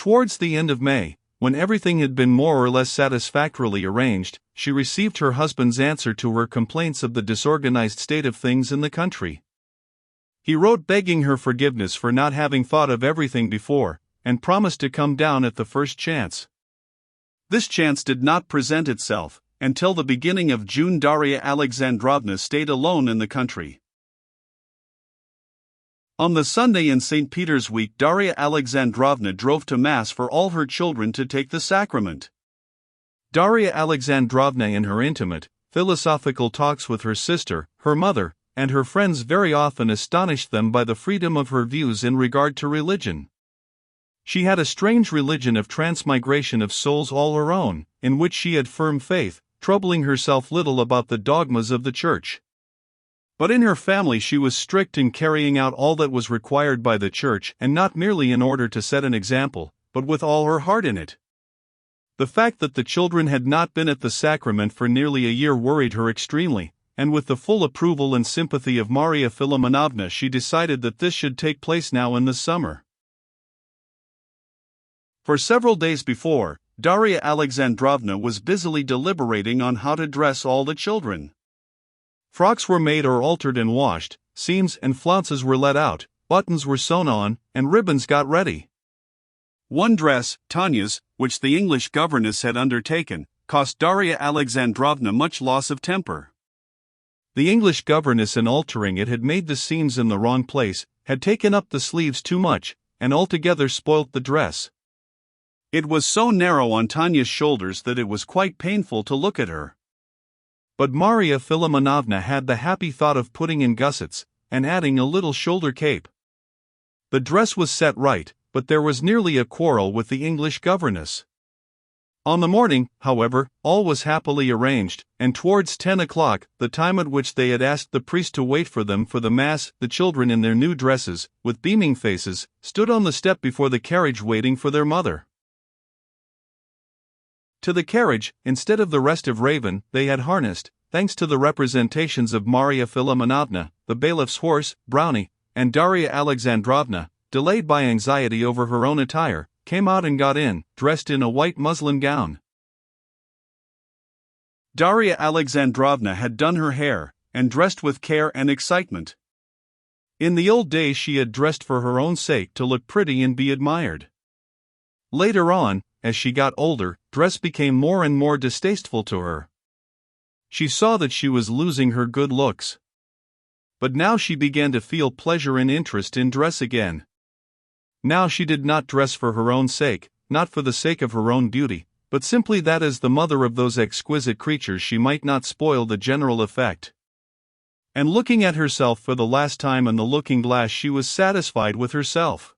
towards the end of May, when everything had been more or less satisfactorily arranged, she received her husband's answer to her complaints of the disorganized state of things in the country. He wrote begging her forgiveness for not having thought of everything before, and promised to come down at the first chance. This chance did not present itself. Until the beginning of June, Daria Alexandrovna stayed alone in the country. On the Sunday in St. Peter's week, Daria Alexandrovna drove to Mass for all her children to take the sacrament. Daria Alexandrovna, in her intimate, philosophical talks with her sister, her mother, and her friends, very often astonished them by the freedom of her views in regard to religion. She had a strange religion of transmigration of souls all her own, in which she had firm faith, troubling herself little about the dogmas of the Church. But in her family she was strict in carrying out all that was required by the Church, and not merely in order to set an example, but with all her heart in it. The fact that the children had not been at the sacrament for nearly a year worried her extremely, and with the full approval and sympathy of Maria Philimonovna she decided that this should take place now in the summer. For several days before, Daria Alexandrovna was busily deliberating on how to dress all the children. Frocks were made or altered and washed, seams and flounces were let out, buttons were sewn on, and ribbons got ready. One dress, Tanya's, which the English governess had undertaken, cost Daria Alexandrovna much loss of temper. The English governess, in altering it, had made the seams in the wrong place, had taken up the sleeves too much, and altogether spoilt the dress. It was so narrow on Tanya's shoulders that it was quite painful to look at her. But Maria Philimonovna had the happy thought of putting in gussets, and adding a little shoulder cape. The dress was set right, but there was nearly a quarrel with the English governess. On the morning, however, all was happily arranged, and towards 10 o'clock, the time at which they had asked the priest to wait for them for the Mass, the children in their new dresses, with beaming faces, stood on the step before the carriage waiting for their mother. To the carriage, instead of the restive raven, they had harnessed, thanks to the representations of Maria Philimonovna, the bailiff's horse, Brownie, and Daria Alexandrovna, delayed by anxiety over her own attire, came out and got in, dressed in a white muslin gown. Daria Alexandrovna had done her hair, and dressed with care and excitement. In the old days she had dressed for her own sake, to look pretty and be admired. Later on, as she got older, dress became more and more distasteful to her. She saw that she was losing her good looks. But now she began to feel pleasure and interest in dress again. Now she did not dress for her own sake, not for the sake of her own beauty, but simply that as the mother of those exquisite creatures she might not spoil the general effect. And looking at herself for the last time in the looking-glass, she was satisfied with herself.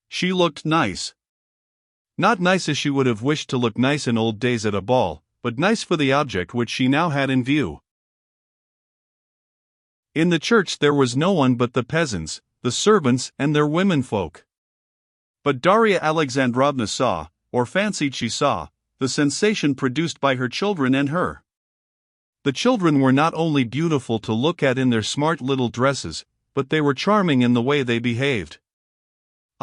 She looked nice. Not nice as she would have wished to look nice in old days at a ball, but nice for the object which she now had in view. In the church there was no one but the peasants, the servants and their womenfolk. But Daria Alexandrovna saw, or fancied she saw, the sensation produced by her children and her. The children were not only beautiful to look at in their smart little dresses, but they were charming in the way they behaved.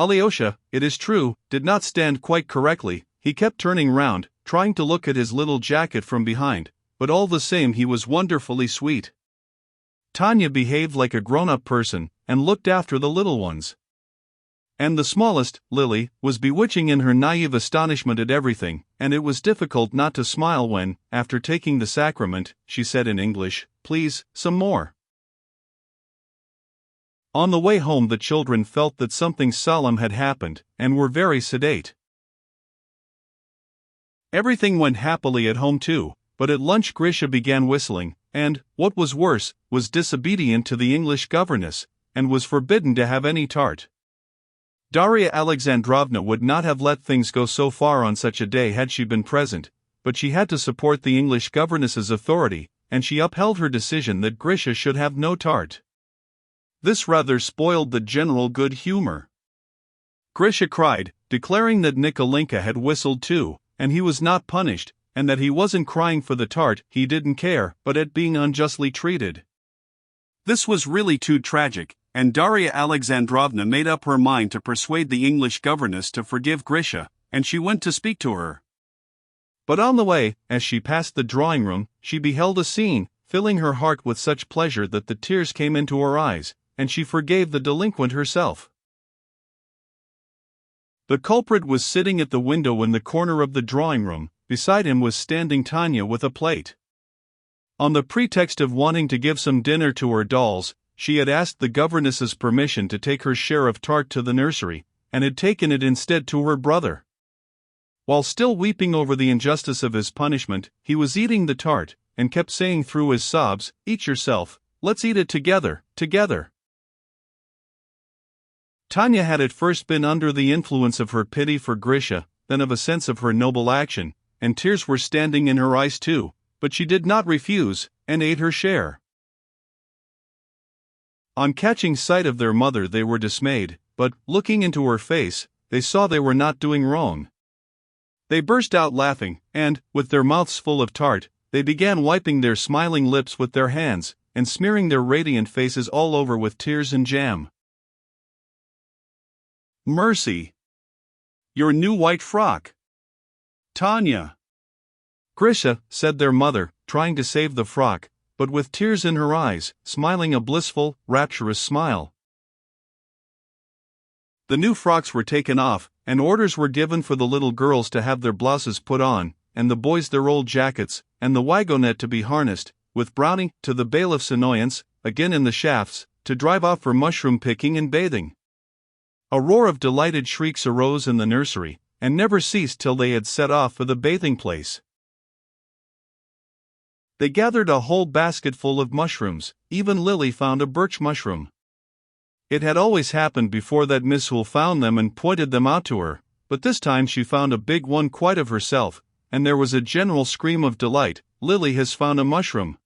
Alyosha, it is true, did not stand quite correctly. He kept turning round, trying to look at his little jacket from behind, but all the same he was wonderfully sweet. Tanya behaved like a grown-up person, and looked after the little ones. And the smallest, Lily, was bewitching in her naive astonishment at everything, and it was difficult not to smile when, after taking the sacrament, she said in English, "Please, some more." On the way home the children felt that something solemn had happened, and were very sedate. Everything went happily at home too, but at lunch Grisha began whistling, and, what was worse, was disobedient to the English governess, and was forbidden to have any tart. Daria Alexandrovna would not have let things go so far on such a day had she been present, but she had to support the English governess's authority, and she upheld her decision that Grisha should have no tart. This rather spoiled the general good humor. Grisha cried, declaring that Nikolinka had whistled too, and he was not punished, and that he wasn't crying for the tart, he didn't care, but at being unjustly treated. This was really too tragic, and Darya Alexandrovna made up her mind to persuade the English governess to forgive Grisha, and she went to speak to her. But on the way, as she passed the drawing room, she beheld a scene, filling her heart with such pleasure that the tears came into her eyes, and she forgave the delinquent herself. The culprit was sitting at the window in the corner of the drawing room. Beside him was standing Tanya with a plate. On the pretext of wanting to give some dinner to her dolls, she had asked the governess's permission to take her share of tart to the nursery, and had taken it instead to her brother. While still weeping over the injustice of his punishment, he was eating the tart, and kept saying through his sobs, "Eat yourself, let's eat it together, together." Tanya had at first been under the influence of her pity for Grisha, then of a sense of her noble action, and tears were standing in her eyes too, but she did not refuse, and ate her share. On catching sight of their mother they were dismayed, but, looking into her face, they saw they were not doing wrong. They burst out laughing, and, with their mouths full of tart, they began wiping their smiling lips with their hands, and smearing their radiant faces all over with tears and jam. "Mercy! Your new white frock! Tanya!" "Grisha," said their mother, trying to save the frock, but with tears in her eyes, smiling a blissful, rapturous smile. The new frocks were taken off, and orders were given for the little girls to have their blouses put on, and the boys their old jackets, and the wagonette to be harnessed, with Brownie, to the bailiff's annoyance, again in the shafts, to drive off for mushroom picking and bathing. A roar of delighted shrieks arose in the nursery, and never ceased till they had set off for the bathing place. They gathered a whole basketful of mushrooms. Even Lily found a birch mushroom. It had always happened before that Miss Hoole found them and pointed them out to her, but this time she found a big one quite of herself, and there was a general scream of delight. "Lily has found a mushroom!"